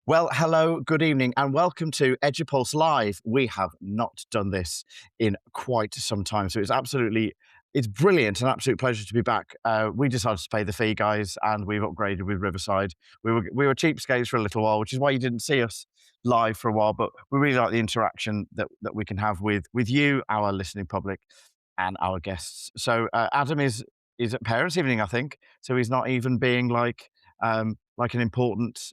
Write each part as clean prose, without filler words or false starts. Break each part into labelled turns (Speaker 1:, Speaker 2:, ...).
Speaker 1: Well, hello, good evening, and welcome to EduPulse Live. We have not done this in quite some time, so it's brilliant, an absolute pleasure to be back. We decided to pay the fee, guys, and we've upgraded with Riverside. We were cheapskates for a little while, which is why you didn't see us live for a while, but we really like the interaction that we can have with you, our listening public, and our guests. So Adam is at parents' evening, I think, so he's not even being like an important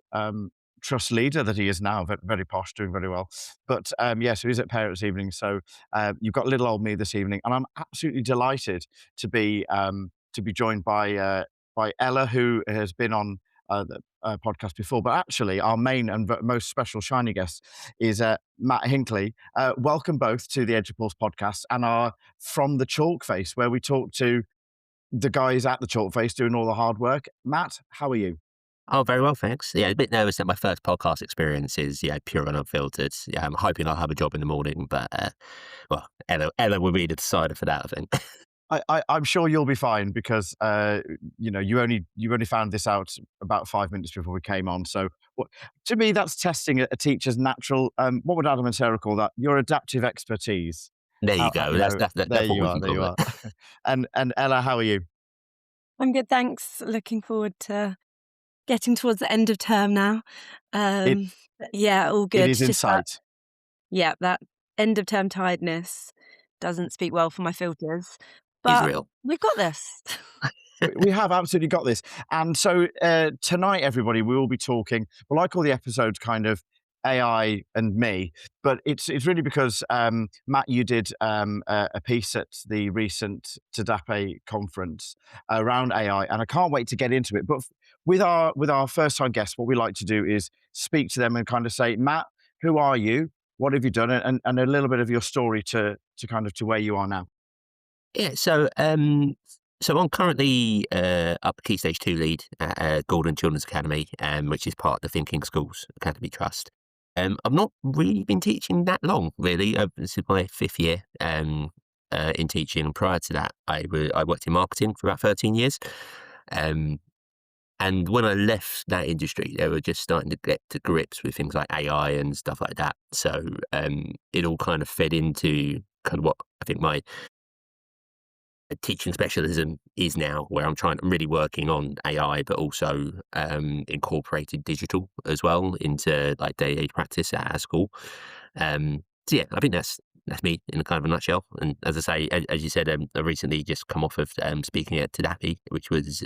Speaker 1: trust leader that he is now, very, very posh, doing very well. But yeah, so he's at parents' evening. So you've got little old me this evening, and I'm absolutely delighted to be joined by Ella, who has been on the podcast before. But actually, our main and most special shiny guest is Matt Hinckley. Welcome both to the EduPulse podcast and our From the Chalkface, where we talk to the guys at the Chalkface doing all the hard work. Matt, how are you?
Speaker 2: Oh, very well, thanks. Yeah, a bit nervous that my first podcast experience is, pure and unfiltered. Yeah, I'm hoping I'll have a job in the morning, but, well, Ella will be the decider for that, I think.
Speaker 1: I'm sure you'll be fine because you only found this out about 5 minutes before we came on. So to me, that's testing a teacher's natural. What would Adam and Sarah call that? Your adaptive expertise.
Speaker 2: There you go.
Speaker 1: There
Speaker 2: That's what
Speaker 1: you
Speaker 2: we
Speaker 1: are.
Speaker 2: can
Speaker 1: There you
Speaker 2: call
Speaker 1: are.
Speaker 2: it.
Speaker 1: And Ella, how are you?
Speaker 3: I'm good, thanks. Looking forward to getting towards the end of term now.
Speaker 1: It
Speaker 3: But yeah, all
Speaker 1: it
Speaker 3: good.
Speaker 1: is in
Speaker 3: Just that,
Speaker 1: sight.
Speaker 3: yeah, that end of term tiredness doesn't speak well for my filters,
Speaker 2: Is
Speaker 3: but
Speaker 2: real.
Speaker 3: we've got this.
Speaker 1: We have absolutely got this. And so tonight, everybody, we will be talking. Well, I call the episode kind of AI and me, but it's really because Matt, you did a piece at the recent TDAPE conference around AI, and I can't wait to get into it. But with our first time guests, what we like to do is speak to them and kind of say, Matt, who are you? What have you done? And a little bit of your story to kind of to where you are now.
Speaker 2: Yeah, so I'm currently up Key Stage 2 lead at Gordon Children's Academy, which is part of the Thinking Schools Academy Trust. I've not really been teaching that long, really. This is my fifth year in teaching, and prior to that, I worked in marketing for about 13 years. Um, and when I left that industry, they were just starting to get to grips with things like AI and stuff like that. So it all kind of fed into kind of what I think my teaching specialism is now, where I'm really working on AI, but also incorporated digital as well into like day-to-day practice at our school. So yeah, I think that's me in a kind of a nutshell. And as I say, as you said, I recently just come off of speaking at TDAPE, which was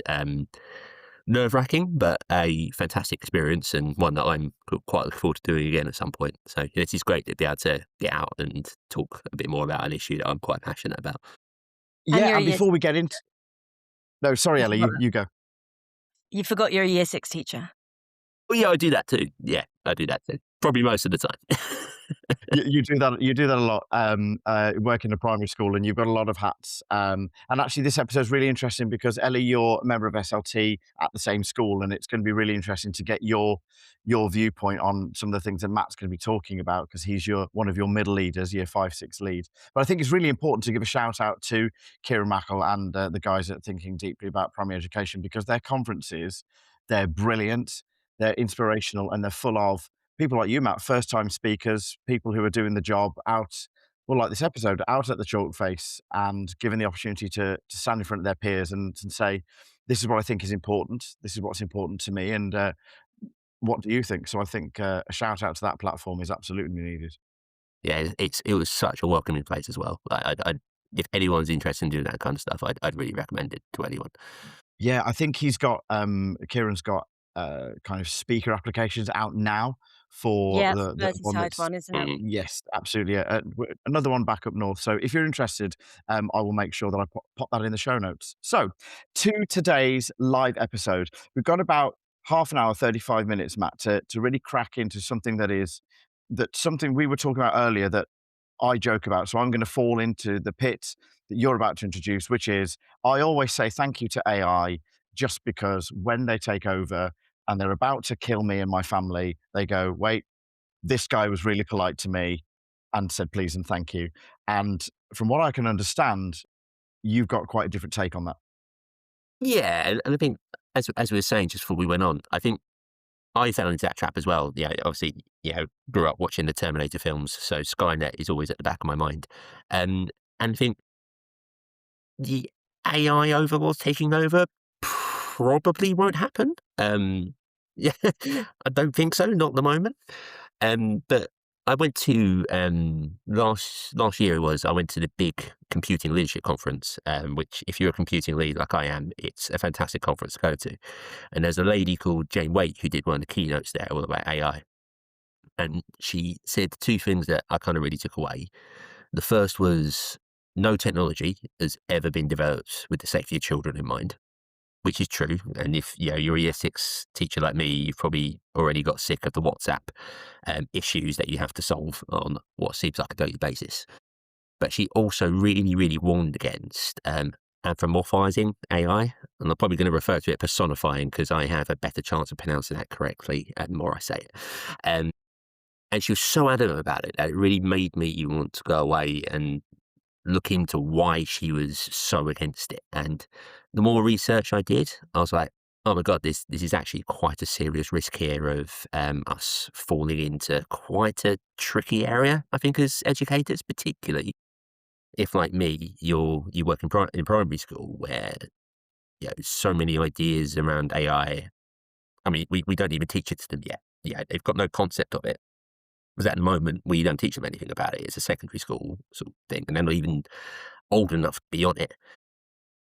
Speaker 2: nerve-wracking, but a fantastic experience, and one that I'm quite looking forward to doing again at some point. So it is great to be able to get out and talk a bit more about an issue that I'm quite passionate about.
Speaker 3: And
Speaker 1: Yeah,
Speaker 3: you're a
Speaker 1: and
Speaker 3: year,
Speaker 1: before we get into no, sorry,
Speaker 3: you
Speaker 1: Ella,
Speaker 3: forgot,
Speaker 1: you go.
Speaker 3: you forgot you're a year six teacher.
Speaker 2: Well, yeah, I do that too. Yeah, I do that too. Probably most of the time.
Speaker 1: You do that. You do that a lot. Work in a primary school, and you've got a lot of hats. And actually, this episode is really interesting because Ellie, you're a member of SLT at the same school, and it's going to be really interesting to get your viewpoint on some of the things that Matt's going to be talking about because he's one of your middle leaders, year 5, 6 lead. But I think it's really important to give a shout out to Kieran Mackle and the guys at Thinking Deeply About Primary Education because their conferences, they're brilliant, they're inspirational, and they're full of people like you, Matt, first time speakers, people who are doing the job out, well, like this episode, out at the chalk face and given the opportunity to stand in front of their peers and say, this is what I think is important. This is what's important to me. And what do you think? So I think a shout out to that platform is absolutely needed.
Speaker 2: Yeah, it was such a welcoming place as well. If anyone's interested in doing that kind of stuff, I'd really recommend it to anyone.
Speaker 1: Yeah, I think Kieran's got kind of speaker applications out now for
Speaker 3: Yeah, it's
Speaker 1: the
Speaker 3: the
Speaker 1: one
Speaker 3: Merseyside
Speaker 1: that's
Speaker 3: one, isn't it?
Speaker 1: yes, absolutely. Another one back up north. So if you're interested, I will make sure that I pop that in the show notes. So to today's live episode, we've got about half an hour, 35 minutes, Matt, to really crack into something something we were talking about earlier that I joke about. So I'm going to fall into the pit that you're about to introduce, which is I always say thank you to AI just because when they take over and they're about to kill me and my family, they go, wait, this guy was really polite to me and said please and thank you. And from what I can understand, you've got quite a different take on that.
Speaker 2: Yeah, and I think as we were saying just before we went on, I think I fell into that trap as well. Yeah, obviously, grew up watching the Terminator films, so Skynet is always at the back of my mind. And I think the AI overlords taking over probably won't happen. Yeah, I don't think so, not at the moment. But I went to last year it was I went to the big computing leadership conference, which if you're a computing lead like I am, it's a fantastic conference to go to. And there's a lady called Jane Waite who did one of the keynotes there all about AI. And she said two things that I kind of really took away. The first was no technology has ever been developed with the safety of children in mind, which is true. And if you're a year six teacher like me, you've probably already got sick of the WhatsApp issues that you have to solve on what seems like a daily basis. But she also really, really warned against anthropomorphizing AI. And I'm probably going to refer to it personifying because I have a better chance of pronouncing that correctly the more I say it. And she was so adamant about it that it really made me want to go away and look into why she was so against it. And the more research I did, I was like, oh my God, this is actually quite a serious risk here of us falling into quite a tricky area, I think, as educators, particularly if, like me, you work in primary school where so many ideas around AI. I mean, we don't even teach it to them yet. Yeah, they've got no concept of it. Because at the moment, we don't teach them anything about it. It's a secondary school sort of thing, and they're not even old enough to be on it.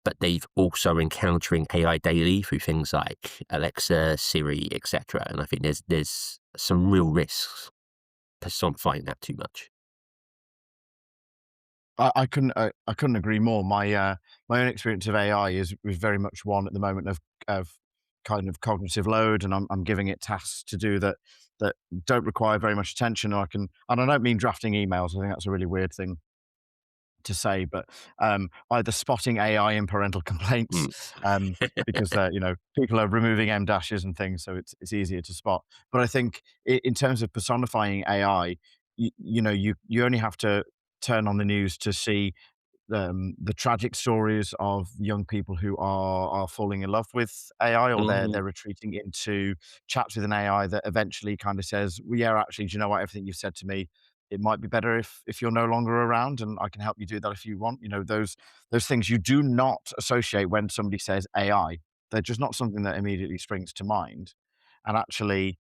Speaker 2: But they've also encountering AI daily through things like Alexa, Siri, etc. And I think there's some real risks personifying that too much.
Speaker 1: I couldn't agree more. My own experience of AI is very much one at the moment of kind of cognitive load, and I'm giving it tasks to do that don't require very much attention. And I don't mean drafting emails. I think that's a really weird thing to say, but either spotting AI in parental complaints,
Speaker 2: Mm.
Speaker 1: because people are removing M dashes and things, so it's easier to spot. But I think in terms of personifying AI, you only have to turn on the news to see the tragic stories of young people who are falling in love with AI, or
Speaker 2: Mm.
Speaker 1: they're retreating into chats with an AI that eventually kind of says, "Well, yeah, actually, do you know what? Everything you've said to me, it might be better if you're no longer around, and I can help you do that if you want." Those things you do not associate when somebody says AI. They're just not something that immediately springs to mind. And actually,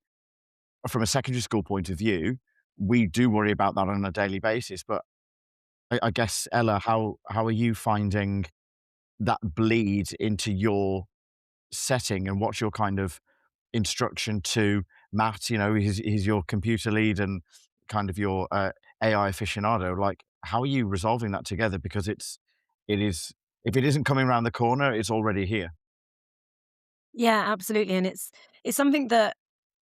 Speaker 1: from a secondary school point of view, we do worry about that on a daily basis. But I guess, Ella, how are you finding that bleed into your setting, and what's your kind of instruction to Matt? He's your computer lead and kind of your AI aficionado. Like, how are you resolving that together? Because it is if it isn't coming around the corner, it's already here.
Speaker 3: Yeah, absolutely. And it's something that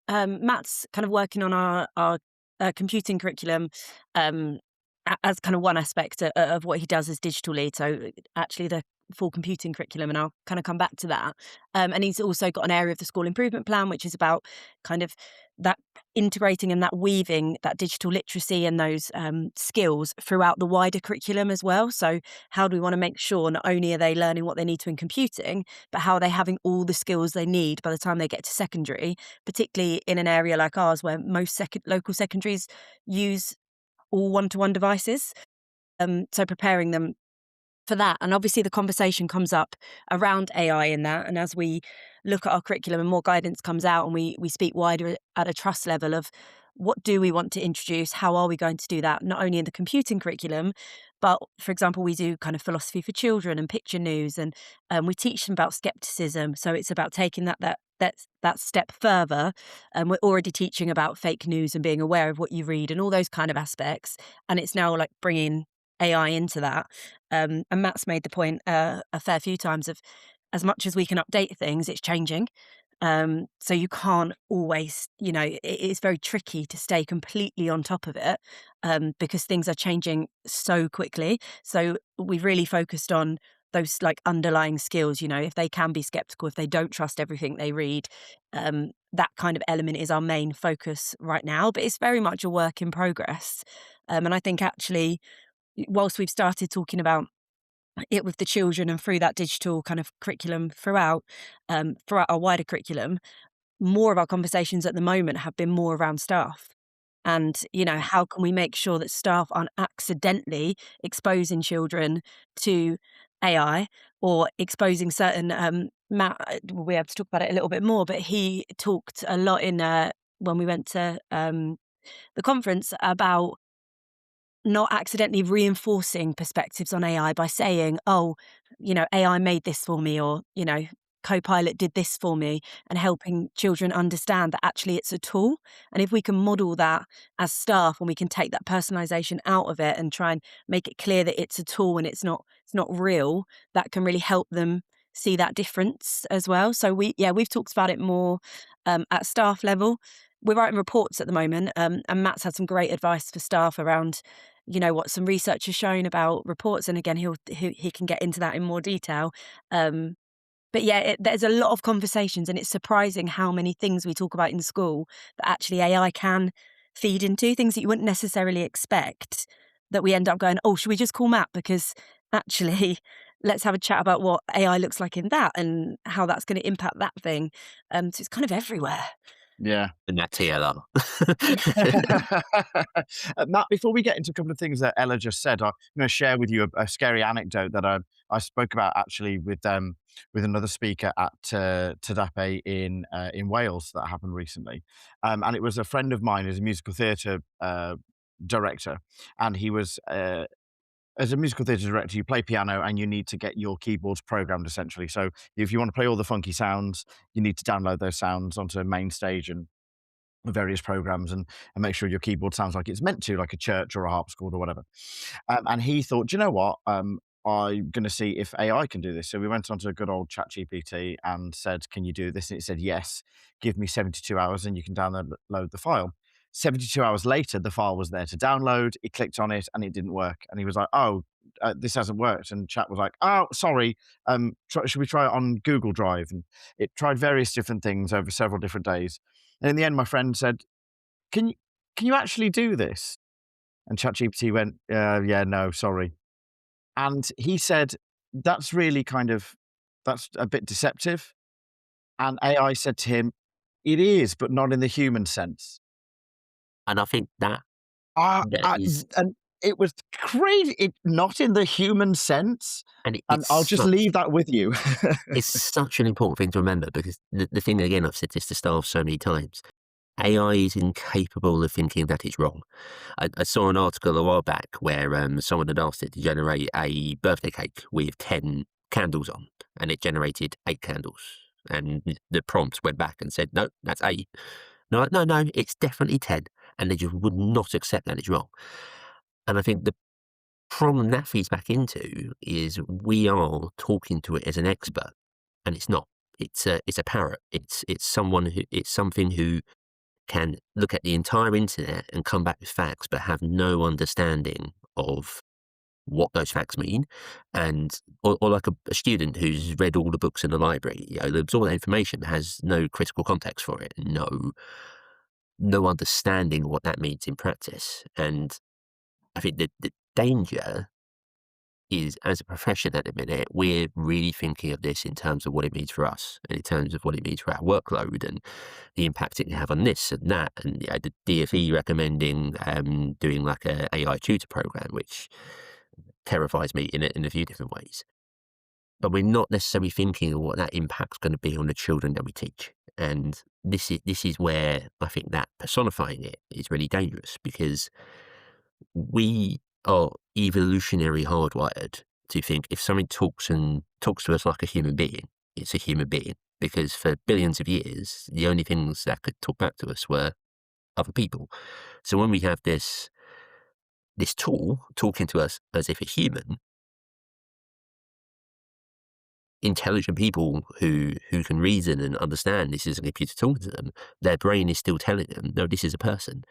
Speaker 3: Matt's kind of working on our computing curriculum, um, as kind of one aspect of what he does as digital lead. So actually, the full computing curriculum, and I'll kind of come back to that. And he's also got an area of the school improvement plan, which is about kind of that integrating and that weaving that digital literacy and those skills throughout the wider curriculum as well. So how do we want to make sure not only are they learning what they need to in computing, but how are they having all the skills they need by the time they get to secondary, particularly in an area like ours where most local secondaries use all one-to-one devices. So preparing them for that. And obviously the conversation comes up around AI in that. And as we look at our curriculum and more guidance comes out, and we speak wider at a trust level of what do we want to introduce? How are we going to do that? Not only in the computing curriculum, but for example, we do kind of philosophy for children and picture news, and we teach them about skepticism. So it's about taking that step further. And we're already teaching about fake news and being aware of what you read and all those kind of aspects. And it's now like bringing AI into that. And Matt's made the point a fair few times of as much as we can update things, it's changing. So you can't always, it's very tricky to stay completely on top of it, because things are changing so quickly. So we've really focused on those like underlying skills, if they can be skeptical, if they don't trust everything they read, that kind of element is our main focus right now. But it's very much a work in progress. And I think actually, whilst we've started talking about it with the children and through that digital kind of curriculum throughout our wider curriculum, more of our conversations at the moment have been more around staff. And, how can we make sure that staff aren't accidentally exposing children to AI or exposing certain, Matt will be able to talk about it a little bit more, but he talked a lot in, when we went to, the conference about not accidentally reinforcing perspectives on AI by saying, "Oh, AI made this for me," or, Copilot did this for me, and helping children understand that actually it's a tool. And if we can model that as staff and we can take that personalization out of it and try and make it clear that it's a tool and it's not real, that can really help them see that difference as well. So we've talked about it more at staff level. We're writing reports at the moment, and Matt's had some great advice for staff around, what some research has shown about reports. And again, he can get into that in more detail. But yeah, there's a lot of conversations, and it's surprising how many things we talk about in school that actually AI can feed into, things that you wouldn't necessarily expect, that we end up going, "Oh, should we just call Matt? Because actually, let's have a chat about what AI looks like in that and how that's going to impact that thing." So it's kind of everywhere.
Speaker 1: Yeah.
Speaker 2: And that TLR.
Speaker 1: Matt, before we get into a couple of things that Ella just said, I'm going to share with you a scary anecdote that I spoke about actually with another speaker at Tadape in Wales that happened recently, and it was a friend of mine who's a musical theatre director, and he was. As a musical theatre director, you play piano and you need to get your keyboards programmed essentially. So if you want to play all the funky sounds, you need to download those sounds onto a main stage and various programs and make sure your keyboard sounds like it's meant to, like a church or a harpsichord or whatever. And he thought, do you know what? I'm going to see if AI can do this. So we went onto a good old ChatGPT and said, can you do this? And it said, yes, give me 72 hours and you can download the file. 72 hours later, the file was there to download. He clicked on it and it didn't work. And he was like, oh, this hasn't worked. And chat was like, oh, sorry. Should we try it on Google Drive? And it tried various different things over several different days. And in the end, my friend said, can you actually do this? And ChatGPT went, yeah, no, sorry. And he said, that's really that's a bit deceptive. And AI said to him, it is, but not in the human sense.
Speaker 2: And I think that is,
Speaker 1: And it was crazy. Not in the human sense.
Speaker 2: and
Speaker 1: And I'll just leave that with you.
Speaker 2: it's such an important thing to remember, because the thing, again, I've said this to staff so many times, AI is incapable of thinking that it's wrong. I saw an article a while back where someone had asked it to generate a birthday cake with 10 candles on, and it generated 8 candles. And the prompt went back and said, no, that's 8. No, it's definitely 10. And they just would not accept that it's wrong. And I think the problem that feeds back into is we are talking to it as an expert, and it's not. It's a parrot. It's something who can look at the entire internet and come back with facts, but have no understanding of what those facts mean, and or like a student who's read all the books in the library, they absorb that information, but has no critical context for it, and no understanding of what that means in practice. And I think the danger is, as a profession at the minute, we're really thinking of this in terms of what it means for us, and in terms of what it means for our workload, and the impact it can have on this and that. And the DFE recommending doing like a AI tutor program, which terrifies me in a few different ways. But we're not necessarily thinking of what that impact's going to be on the children that we teach. And this is where I think that personifying it is really dangerous, because we are evolutionary hardwired to think if something talks to us like a human being, it's a human being. Because for billions of years, the only things that could talk back to us were other people. So when we have this tool talking to us as if a human, intelligent people who can reason and understand this is a computer talking to them, their brain is still telling them, no, this is a person.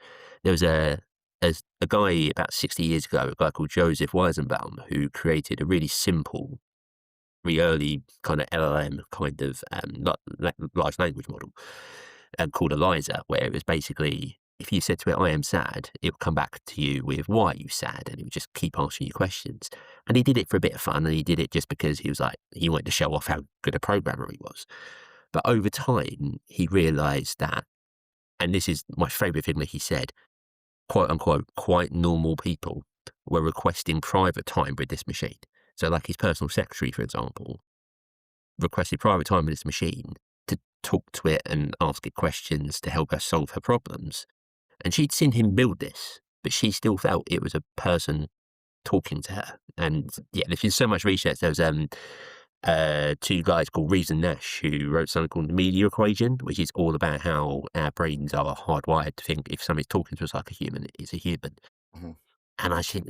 Speaker 2: There was a guy about 60 years ago, a guy called Joseph Weizenbaum, who created a really simple, really early kind of LLM kind of large language model called Eliza, where it was basically, if you said to it, I am sad, it would come back to you with, why are you sad? And it would just keep asking you questions. And he did it for a bit of fun, and he did it just because he wanted to show off how good a programmer he was. But over time, he realised that, and this is my favourite thing that he said, quote unquote, quite normal people were requesting private time with this machine. So, like his personal secretary, for example, requested private time with this machine to talk to it and ask it questions to help her solve her problems. And she'd seen him build this, but she still felt it was a person talking to her. And yeah, there's been so much research. There was two guys called Reeves and Nash who wrote something called the media equation, which is all about how our brains are hardwired to think if somebody's talking to us like a human, it's a human.
Speaker 1: Mhm.
Speaker 2: And I think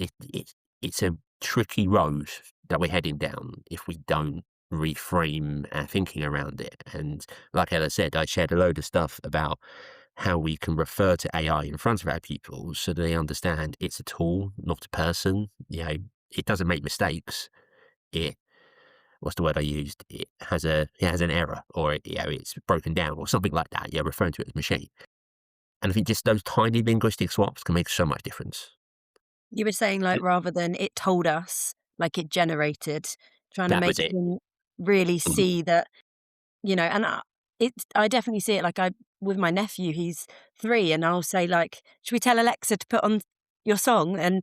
Speaker 2: it's a tricky road that we're heading down if we don't reframe our thinking around it. And like Ella said, I shared a load of stuff about how we can refer to AI in front of our pupils so they understand it's a tool, not a person. You know, it doesn't make mistakes. It, what's the word I used? It has an error, or it's broken down, or something like that. Yeah, referring to it as machine. And I think just those tiny linguistic swaps can make so much difference.
Speaker 3: You were saying, like,
Speaker 2: It-
Speaker 3: rather than it told us, like it generated, trying to
Speaker 2: That was
Speaker 3: make
Speaker 2: it.
Speaker 3: them really
Speaker 2: Mm.
Speaker 3: see that, and I definitely see it, like, with my nephew, he's 3, and I'll say, like, "Should we tell Alexa to put on your song?" And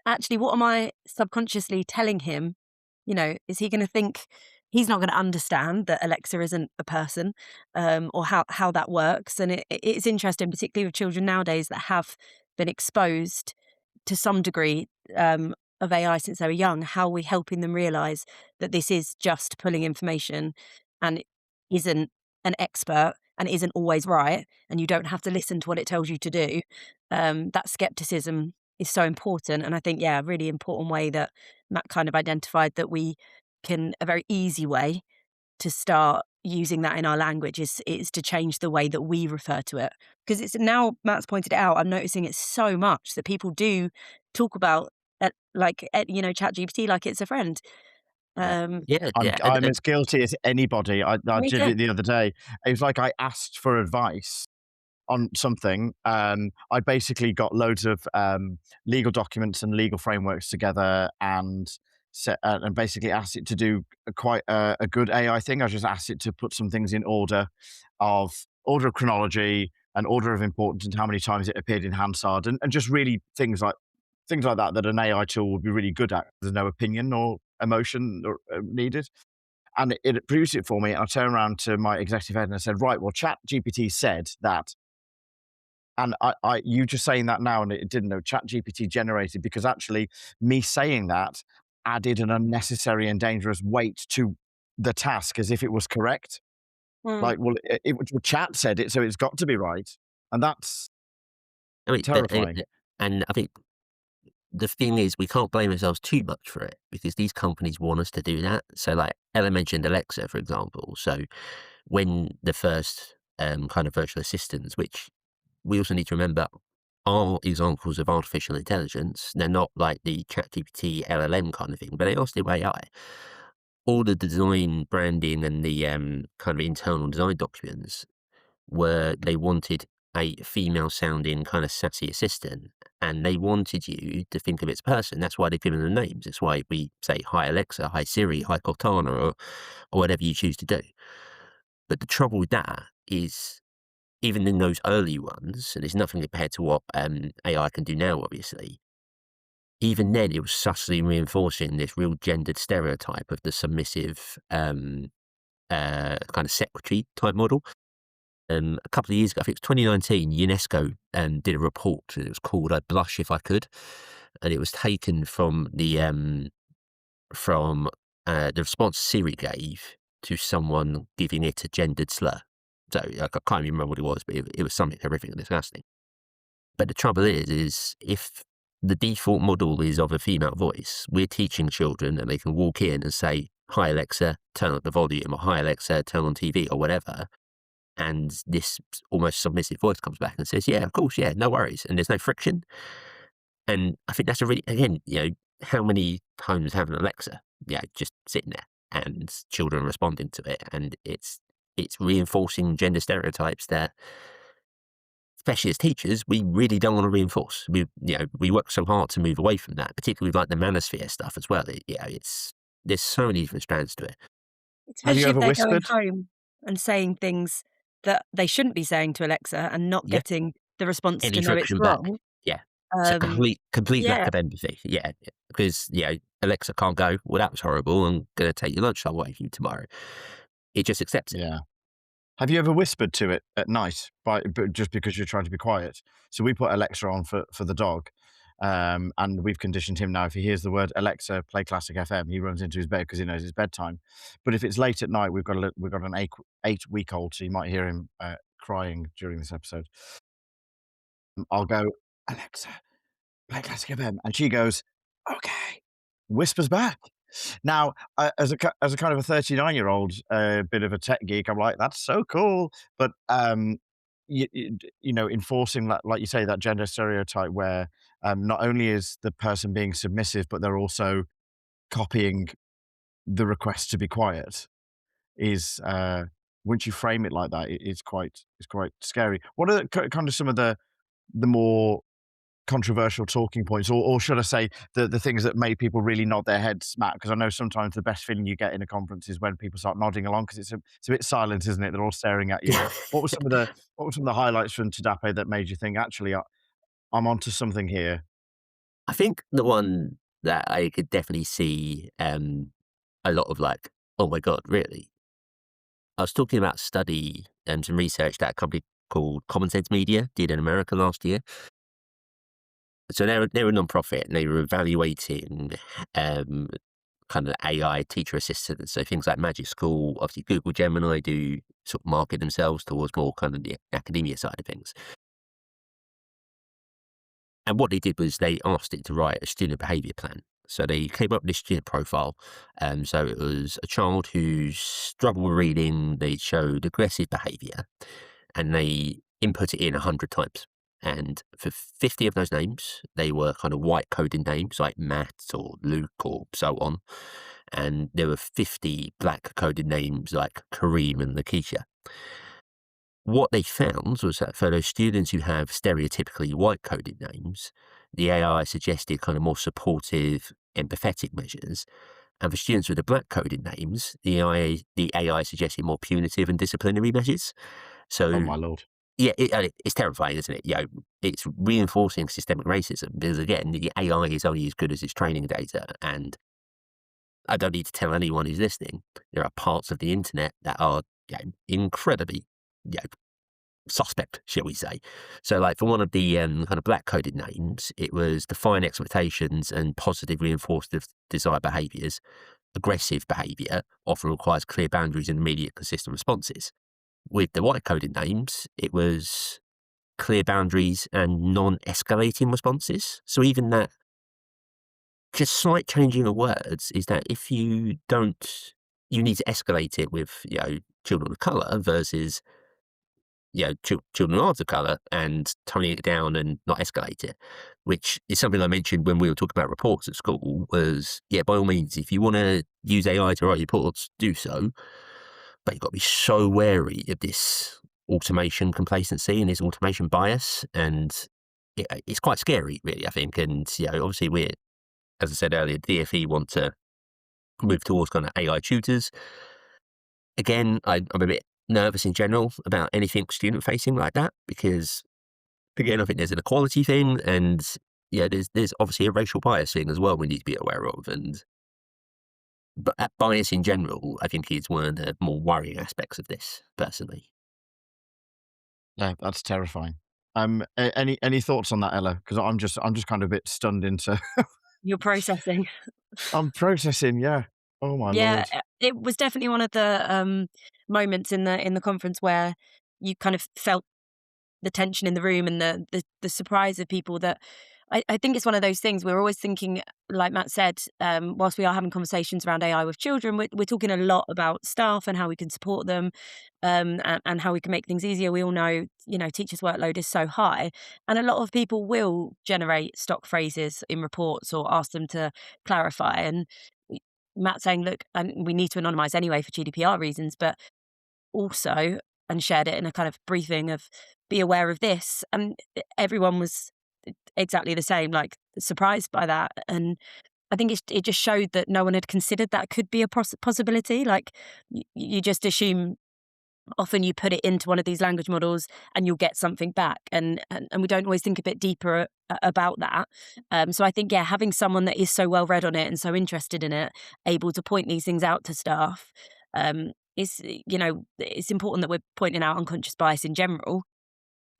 Speaker 3: actually, what am I subconsciously telling him? Is he gonna think he's not gonna understand that Alexa isn't a person, or how that works? And it's interesting, particularly with children nowadays that have been exposed to some degree, of AI since they were young, how are we helping them realize that this is just pulling information and it isn't an expert and isn't always right, and you don't have to listen to what it tells you to do? That skepticism is so important, and I think, yeah, a really important way that Matt kind of identified that we can a very easy way to start using that in our language is to change the way that we refer to it. Because it's now Matt's pointed it out, I'm noticing it so much that people do talk about, ChatGPT like it's a friend.
Speaker 1: Yeah.
Speaker 3: Um,
Speaker 2: Yeah,
Speaker 1: I'm
Speaker 2: yeah,
Speaker 1: I'm as guilty as anybody. I
Speaker 3: Me
Speaker 1: did
Speaker 3: too.
Speaker 1: it the other day. It was like I asked for advice on something. I basically got loads of legal documents and legal frameworks together and and basically asked it to do quite a good AI thing. I just asked it to put some things in order of chronology and order of importance and how many times it appeared in Hansard and just really things like that that an AI tool would be really good at. There's no opinion or emotion needed. And it produced it for me. And I turned around to my executive head and I said, right, well, Chat GPT said that. And you just saying that now, and it didn't know Chat GPT generated because actually me saying that added an unnecessary and dangerous weight to the task as if it was correct.
Speaker 3: mm,
Speaker 1: Like, well, Chat said it, so it's got to be right. And that's
Speaker 2: I mean,
Speaker 1: terrifying.
Speaker 2: and I think the thing is, we can't blame ourselves too much for it because these companies want us to do that. So, like Ella mentioned Alexa, for example. So, when the first kind of virtual assistants, which we also need to remember are examples of artificial intelligence, they're not like the ChatGPT LLM kind of thing, but they are still AI. All the design, branding, and the kind of internal design documents where they wanted a female sounding kind of sassy assistant and they wanted you to think of its person. That's why they've given them names. It's why we say hi Alexa, hi Siri, hi Cortana, or whatever you choose to do. But the trouble with that is even in those early ones, and it's nothing compared to what AI can do now, obviously, even then it was subtly reinforcing this real gendered stereotype of the submissive kind of secretary type model. A couple of years ago, I think it was 2019, UNESCO did a report, and it was called "I'd Blush If I Could," and it was taken from the response Siri gave to someone giving it a gendered slur. So I can't even remember what it was, but it was something horrific and disgusting. But the trouble is if the default model is of a female voice, we're teaching children that they can walk in and say, "Hi Alexa, turn up the volume," or "Hi Alexa, turn on TV," or whatever. And this almost submissive voice comes back and says, "Yeah, of course, yeah, no worries." And there's no friction. And I think that's a really, again, how many homes have an Alexa? Yeah, just sitting there and children responding to it. And it's reinforcing gender stereotypes that, especially as teachers, we really don't want to reinforce. We work so hard to move away from that, particularly with like the manosphere stuff as well. There's so many different strands to it.
Speaker 1: Have you
Speaker 3: especially if
Speaker 1: ever
Speaker 3: they're going
Speaker 1: whispered?
Speaker 3: home. and saying things that they shouldn't be saying to Alexa and not
Speaker 2: Yeah.
Speaker 3: getting the response
Speaker 2: Any
Speaker 3: to know it's
Speaker 2: friction back.
Speaker 3: wrong.
Speaker 2: Yeah. So
Speaker 3: Um,
Speaker 2: complete lack
Speaker 3: yeah,
Speaker 2: of empathy. Yeah. Because, Alexa can't go, "Well, that was horrible. I'm gonna take your lunch away from you tomorrow." It just accepts it.
Speaker 1: Yeah. Have you ever whispered to it at night but just because you're trying to be quiet? So we put Alexa on for the dog, and we've conditioned him now. If he hears the word Alexa, play Classic FM, he runs into his bed because he knows it's bedtime. But if it's late at night, we've got an 8-week old, so you might hear him crying during this episode. I'll go, Alexa, play Classic FM, and she goes, okay, whispers back. Now, as a kind of a 39-year-old, bit of a tech geek, I'm like, "That's so cool." But, enforcing that, like you say, that gender stereotype where, not only is the person being submissive, but they're also copying the request to be quiet is, once you frame it like that, it's quite scary. What are the kind of some of the more controversial talking points, or should I say the things that made people really nod their heads, Matt? Because I know sometimes the best feeling you get in a conference is when people start nodding along because it's a bit silent, isn't it? They're all staring at you. What were some of the highlights from Tadape that made you think, actually, I'm onto something here?
Speaker 2: I think the one that I could definitely see, a lot of like, "Oh my god, really?" I was talking about study and some research that a company called Common Sense Media did in America last year. So they're a non-profit, and they were evaluating, um, kind of AI teacher assistants, so things like Magic School. Obviously, Google Gemini do sort of market themselves towards more kind of the academia side of things. And what they did was they asked it to write a student behavior plan. So they came up with this student profile. So it was a child who struggled with reading, they showed aggressive behavior, and they input it in 100 times. And for 50 of those names, they were kind of white coded names like Matt or Luke or so on. And there were 50 black coded names like Kareem and Lakeisha. What they found was that for those students who have stereotypically white coded names, the AI suggested kind of more supportive, empathetic measures. And for students with the black coded names, the AI suggested more punitive and disciplinary measures.
Speaker 1: Oh
Speaker 2: So
Speaker 1: my lord.
Speaker 2: yeah, it's terrifying, isn't it? It's reinforcing systemic racism because again, the AI is only as good as its training data. And I don't need to tell anyone who's listening, there are parts of the internet that are incredibly you know, suspect, shall we say. So like for one of the kind of black coded names, it was define expectations and positive reinforced desired behaviours. Aggressive behaviour often requires clear boundaries and immediate consistent responses. With the white coded names, it was clear boundaries and non-escalating responses. So even that just slight changing of words is that if you don't, you need to escalate it with, children of colour versus children of colour and toning it down and not escalate it, which is something I mentioned when we were talking about reports at school was, by all means, if you want to use AI to write reports, do so. But you've got to be so wary of this automation complacency and this automation bias. And it's quite scary, really, I think. And, obviously we're, as I said earlier, DFE want to move towards kind of AI tutors. Again, I'm a bit nervous in general about anything student facing like that because, again, I think there's an equality thing and, there's obviously a racial bias thing as well we need to be aware of. But that bias in general, I think, is one of the more worrying aspects of this, personally.
Speaker 1: Yeah, that's terrifying. Any thoughts on that, Ella? Because I'm just kind of a bit stunned into
Speaker 3: you're processing.
Speaker 1: I'm processing, yeah. Oh my
Speaker 3: Yeah,
Speaker 1: lord.
Speaker 3: it was definitely one of the moments in the conference where you kind of felt the tension in the room and the surprise of people that I think it's one of those things we're always thinking, like Matt said, whilst we are having conversations around AI with children, we're talking a lot about staff and how we can support them, and how we can make things easier. We all know, teachers' workload is so high, and a lot of people will generate stock phrases in reports or ask them to clarify. And Matt saying, look, and we need to anonymize anyway for GDPR reasons, but also, and shared it in a kind of briefing of be aware of this. And everyone was exactly the same, like surprised by that. And I think it just showed that no one had considered that could be a possibility. Like you just assume often you put it into one of these language models and you'll get something back, and we don't always think a bit deeper about that. So I think, yeah, having someone that is so well read on it and so interested in it, able to point these things out to staff, is, it's important that we're pointing out unconscious bias in general,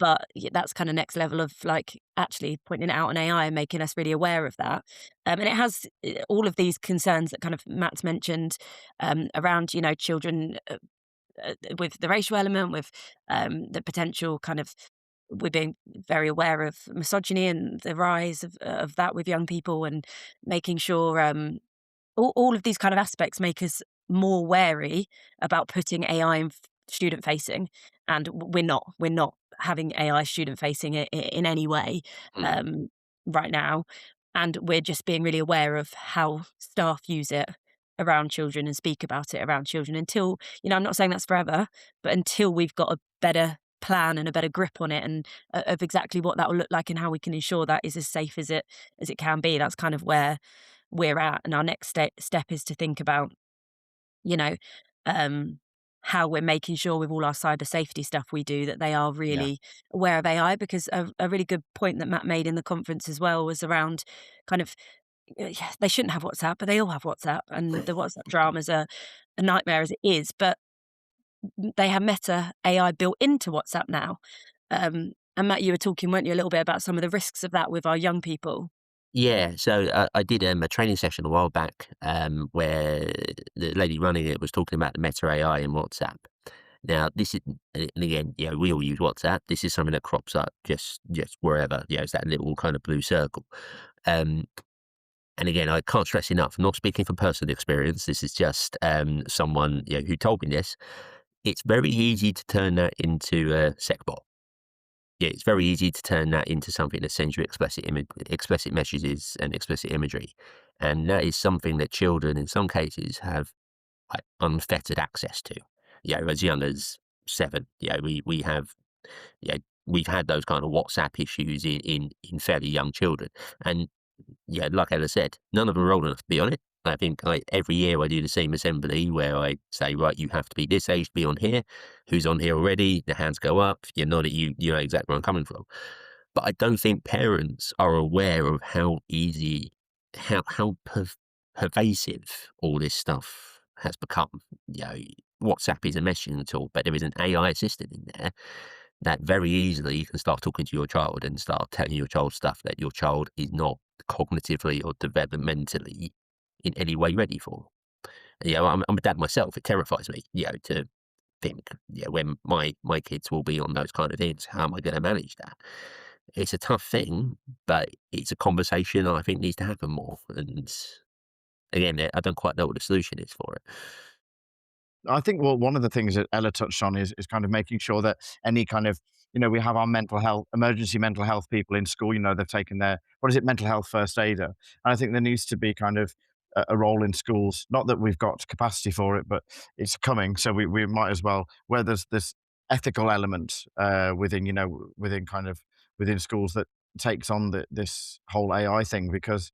Speaker 3: but that's kind of next level of, like, actually pointing it out on AI and making us really aware of that. And it has all of these concerns that kind of Matt's mentioned, around, children, with the racial element, with the potential kind of, we're being very aware of misogyny and the rise of that with young people, and making sure, all of these kind of aspects make us more wary about putting AI in student facing, and we're not having AI student facing in any way,
Speaker 2: Mm.
Speaker 3: um, right now, and we're just being really aware of how staff use it around children and speak about it around children until, I'm not saying that's forever, but until we've got a better plan and a better grip on it, and of exactly what that will look like and how we can ensure that is as safe as it can be. That's kind of where we're at, and our next step is to think about, you know, um, how we're making sure with all our cyber safety stuff we do, that they are
Speaker 1: Yeah.
Speaker 3: really aware of AI. Because a really good point that Matt made in the conference as well was around kind of, yeah, they shouldn't have WhatsApp, but they all have WhatsApp, and the WhatsApp drama's a nightmare as it is. But they have Meta AI built into WhatsApp now. And Matt, you were talking, weren't you, a little bit about some of the risks of that with our young people?
Speaker 2: Yeah, so I did a training session a while back where the lady running it was talking about the Meta AI in WhatsApp. Now, this is, and again, we all use WhatsApp. This is something that crops up just wherever. It's that little kind of blue circle. Um, and again, I can't stress enough. I'm not speaking from personal experience. This is just someone who told me this. It's very easy to turn that into a sec bot. Yeah, it's very easy to turn that into something that sends you explicit messages and explicit imagery, and that is something that children, in some cases, have like unfettered access to. As young as 7. We have. Yeah, we've had those kind of WhatsApp issues in fairly young children, and like Ella said, none of them are old enough to be on it. I think every year I do the same assembly where I say, right, you have to be this age to be on here. Who's on here already? The hands go up. You're not, you know exactly where I'm coming from. But I don't think parents are aware of how easy, how pervasive all this stuff has become. WhatsApp is a messaging tool, but there is an AI assistant in there that very easily you can start talking to your child and start telling your child stuff that your child is not cognitively or developmentally in any way ready for. I'm a dad myself. It terrifies me, to think, when my kids will be on those kind of things, how am I going to manage that? It's a tough thing, but it's a conversation I think needs to happen more. And again, I don't quite know what the solution is for it.
Speaker 1: I think, well, one of the things that Ella touched on is kind of making sure that any kind of, we have our mental health, emergency mental health people in school, they've taken their, what is it, mental health first aider. And I think there needs to be kind of a role in schools, not that we've got capacity for it, but it's coming. So we might as well, where there's this ethical element within, within kind of, within schools that takes on this whole AI thing, because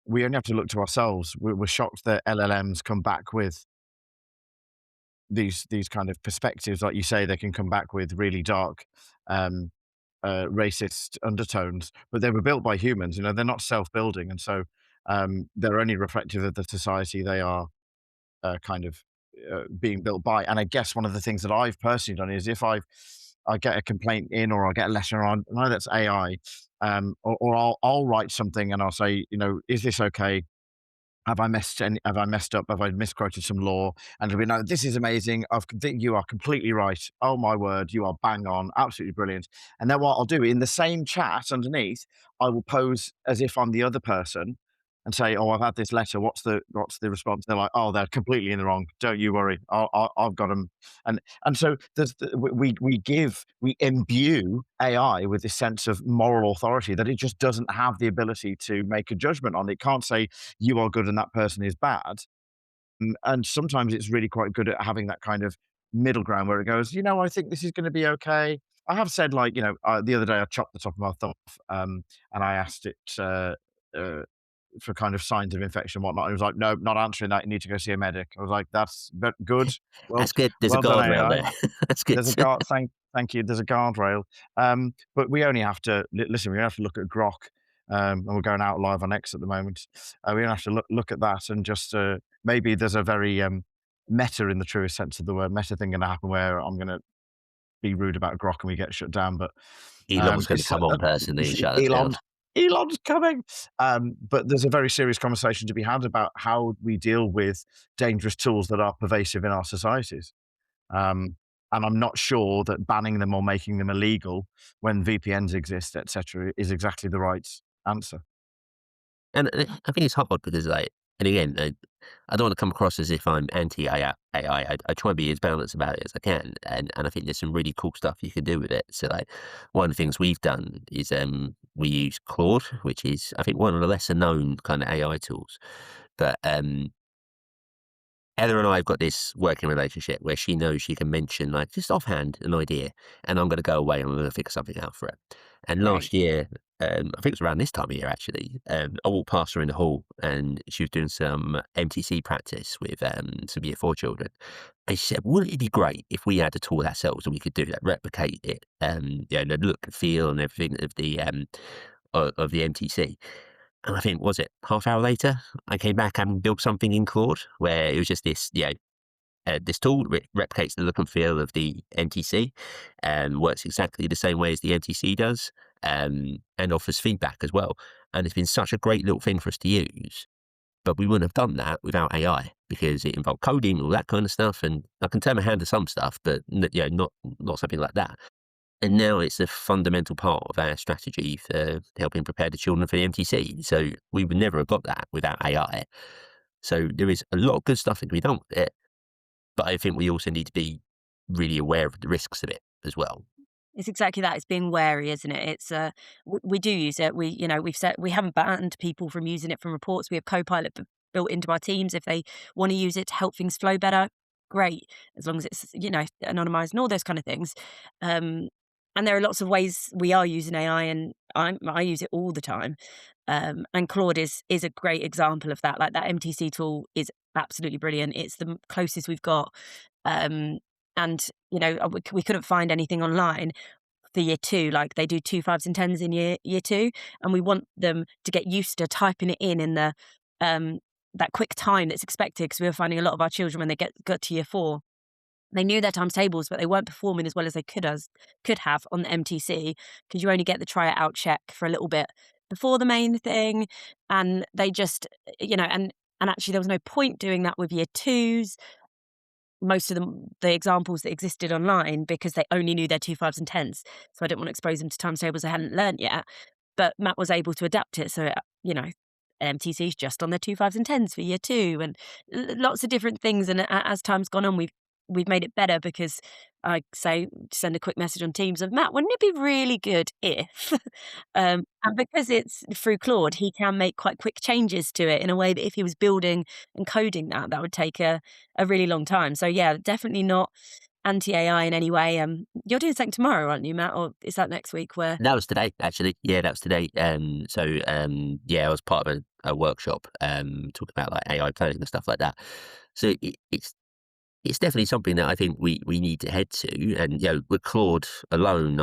Speaker 1: we only have to look to ourselves. We're shocked that LLMs come back with these kind of perspectives, like you say, they can come back with really dark, um, racist undertones, but they were built by humans. They're not self-building, and so they're only reflective of the society they are kind of being built by. And I guess one of the things that I've personally done is if I get a complaint in, or I get a letter on, no, that's AI, or I'll write something and I'll say, is this okay? Have I messed up? Have I misquoted some law? And it'll be, no, this is amazing. You are completely right. Oh my word, you are bang on, absolutely brilliant. And then what I'll do in the same chat underneath, I will pose as if I'm the other person and say, "Oh, I've had this letter. What's the response?" They're like, "Oh, they're completely in the wrong. Don't you worry. I've got them." And so we imbue AI with this sense of moral authority that it just doesn't have the ability to make a judgment on. It can't say you are good and that person is bad. And sometimes it's really quite good at having that kind of middle ground where it goes, I think this is going to be okay. I have said, like, the other day I chopped the top of my thumb off, and I asked it, uh, for kind of signs of infection and whatnot. And he was like, "No, not answering that. You need to go see a medic." I was like, "That's good. Well,
Speaker 2: That's good. There's a
Speaker 1: well done,
Speaker 2: guardrail
Speaker 1: AI."
Speaker 2: there. That's good.
Speaker 1: There's a guard. Thank you. There's a guardrail. But we only have to listen. We have to look at Grok, and we're going out live on X at the moment. We have to look at that and just maybe there's a very meta, in the truest sense of the word, meta thing going to happen where I'm going to be rude about Grok and we get shut down. But
Speaker 2: Elon's going to
Speaker 1: it's
Speaker 2: come on personally and shut us down.
Speaker 1: Elon's coming. But there's a very serious conversation to be had about how we deal with dangerous tools that are pervasive in our societies. And I'm not sure that banning them or making them illegal when VPNs exist, etc., is exactly the right answer.
Speaker 2: And I think it's hard because, like, and again, I don't want to come across as if I'm anti-AI. I try and be as balanced about it as I can, and I think there's some really cool stuff you can do with it. So, like, one of the things we've done is we use Claude, which is, I think, one of the lesser known kind of AI tools. But Heather and I have got this working relationship where she knows she can mention, like, just offhand an idea, and I'm going to go away and I'm going to figure something out for it. And
Speaker 3: Right.
Speaker 2: last year, I think it was around this time of year actually, I walked past her in the hall and she was doing some MTC practice with some year 4 children. And she said, wouldn't it be great if we had a tool ourselves and we could do that, replicate it, the look and feel and everything of the MTC. And I think, was it half hour later, I came back and built something in Claude where it was just this, this tool replicates the look and feel of the MTC and works exactly the same way as the MTC does, and offers feedback as well. And it's been such a great little thing for us to use. But we wouldn't have done that without AI because it involved coding, all that kind of stuff. And I can turn my hand to some stuff, but not something like that. And now it's a fundamental part of our strategy for helping prepare the children for the MTC. So we would never have got that without AI. So there is a lot of good stuff that can be done with it. But I think we also need to be really aware of the risks of it as well.
Speaker 3: It's exactly that. It's being wary, isn't it? It's we do use it. We've said we haven't banned people from using it from reports. We have Copilot built into our teams if they want to use it to help things flow better. Great, as long as it's anonymized and all those kind of things. And there are lots of ways we are using AI, and I use it all the time. And Claude is a great example of that. Like, that MTC tool is absolutely brilliant. It's the closest we've got. And we couldn't find anything online for year 2. Like, they do 2 5s and 10s in year 2, and we want them to get used to typing it in the that quick time that's expected, because we were finding a lot of our children when they got to year 4, they knew their timetables, but they weren't performing as well as they could have on the MTC, because you only get the try it out check for a little bit before the main thing, and they just and actually there was no point doing that with year 2s. Most of the examples that existed online, because they only knew their 2 5s and 10s. So I didn't want to expose them to timetables they hadn't learnt yet. But Matt was able to adapt it. So, MTC's just on their 2 5s and 10s for year 2, and lots of different things. And as time's gone on, we've made it better, because I send a quick message on Teams of, Matt, wouldn't it be really good if, and because it's through Claude, he can make quite quick changes to it in a way that if he was building and coding that would take a really long time. So yeah, definitely not anti-AI in any way. You're doing something tomorrow, aren't you, Matt? Or is that next week? Where
Speaker 2: That was today, actually. Yeah, that was today. I was part of a workshop talking about, like, AI planning and stuff like that. So it's definitely something that I think we need to head to. And with Claude alone,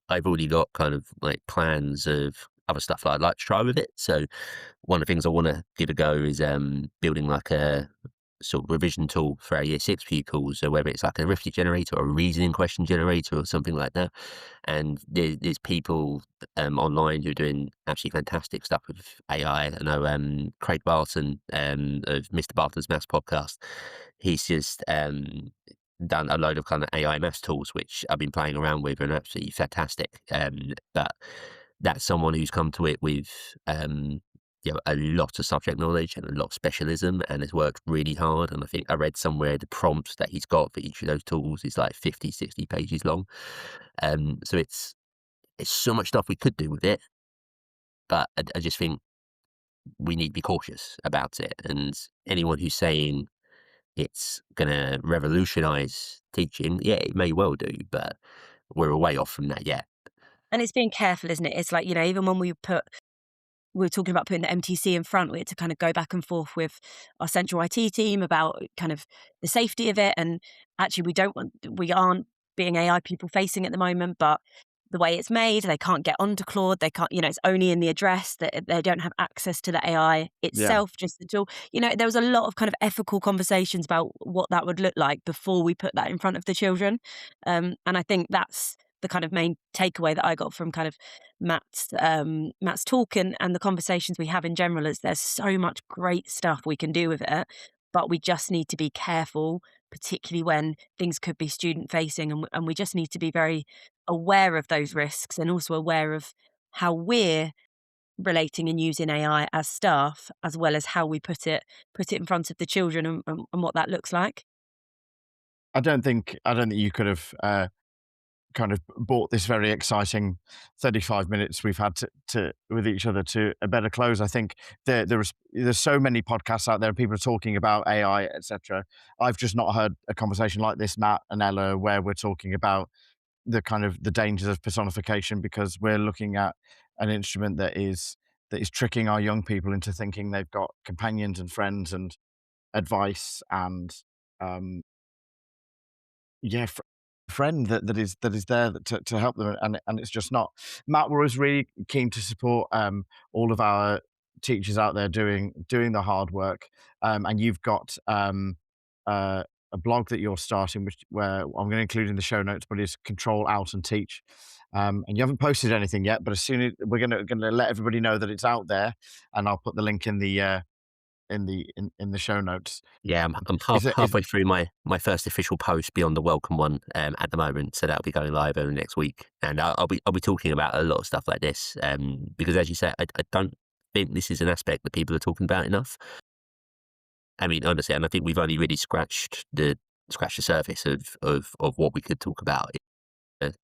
Speaker 2: I've already got kind of like plans of other stuff that I'd like to try with it. So one of the things I want to give a go is building like a sort of revision tool for our year 6 pupils. So whether it's like a arithmetic generator or a reasoning question generator or something like that. And there's people online who are doing absolutely fantastic stuff with AI. I know Craig Barton of Mr. Barton's Maths podcast. He's just done a load of kind of AI maths tools, which I've been playing around with and absolutely fantastic. But that's someone who's come to it with a lot of subject knowledge and a lot of specialism, and has worked really hard. And I think I read somewhere the prompt that he's got for each of those tools is like 50, 60 pages long. So it's so much stuff we could do with it, but I just think we need to be cautious about it. And anyone who's saying it's going to revolutionize teaching, yeah, it may well do, but we're a way off from that yet.
Speaker 3: And it's being careful, isn't it? It's like, even when we were talking about putting the MTC in front. We had to kind of go back and forth with our central IT team about kind of the safety of it. And actually, we aren't being AI people facing at the moment, but the way it's made, they can't get onto Claude. They can't, it's only in the address that they don't have access to the AI
Speaker 1: Yeah.
Speaker 3: itself, just the tool. There was a lot of kind of ethical conversations about what that would look like before we put that in front of the children. And I think that's the kind of main takeaway that I got from kind of Matt's talk and the conversations we have in general is there's so much great stuff we can do with it, but we just need to be careful, particularly when things could be student facing, and we just need to be very aware of those risks and also aware of how we're relating and using AI as staff, as well as how we put it in front of the children and what that looks like.
Speaker 1: I don't think you could have kind of brought this very exciting 35 minutes we've had to with each other to a better close. I think there's so many podcasts out there, people are talking about AI, etc. I've just not heard a conversation like this, Matt and Ella, where we're talking about the dangers of personification, because we're looking at an instrument that is tricking our young people into thinking they've got companions and friends and advice and um, yeah, friend that is there to help them, and it's just not. Matt was really keen to support all of our teachers out there doing the hard work, and you've got a blog that you're starting, where I'm going to include in the show notes, but it's Control Out and Teach. And you haven't posted anything yet, but as soon as we're gonna let everybody know that it's out there, and I'll put the link in the show notes.
Speaker 2: Yeah, I'm
Speaker 1: Is it is
Speaker 2: halfway through my first official post beyond the welcome one at the moment, so that'll be going live early next week, and I'll be talking about a lot of stuff like this because, as you say, I don't think this is an aspect that people are talking about enough. I mean, honestly, and I think we've only really scratched the surface of what we could talk about.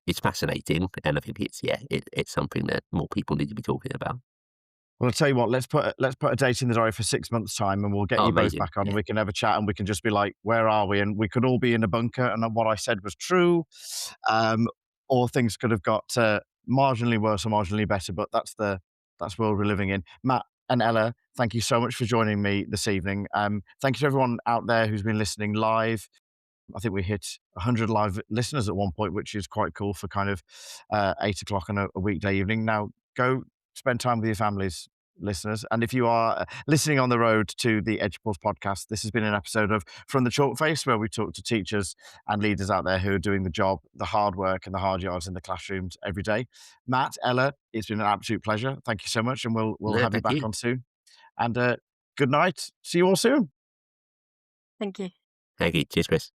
Speaker 2: It's fascinating, and I think it's something that more people need to be talking about.
Speaker 1: Well, I'll tell you what. Let's put a date in the diary for 6 months' time, and we'll get
Speaker 2: Oh,
Speaker 1: you both
Speaker 2: amazing!
Speaker 1: back on, and
Speaker 2: Yeah,
Speaker 1: we can have a chat, and we can just be like, "Where are we?" And we could all be in a bunker, and what I said was true, um, or things could have got marginally worse or marginally better. But that's the world we're living in. Matt and Ella, thank you so much for joining me this evening. Thank you to everyone out there who's been listening live. I think we hit 100 live listeners at one point, which is quite cool for kind of 8 o'clock on a weekday evening. Now, go spend time with your families, listeners. And if you are listening on the road to the Edupulse podcast, this has been an episode of From the Chalkface, where we talk to teachers and leaders out there who are doing the job, the hard work, and the hard yards in the classrooms every day. Matt, Ella, it's been an absolute pleasure. Thank you so much, and we'll
Speaker 2: no,
Speaker 1: have you
Speaker 2: thank
Speaker 1: back
Speaker 2: you,
Speaker 1: on soon. And good night. See you all soon.
Speaker 3: Thank you.
Speaker 2: thank you. Cheers, Chris.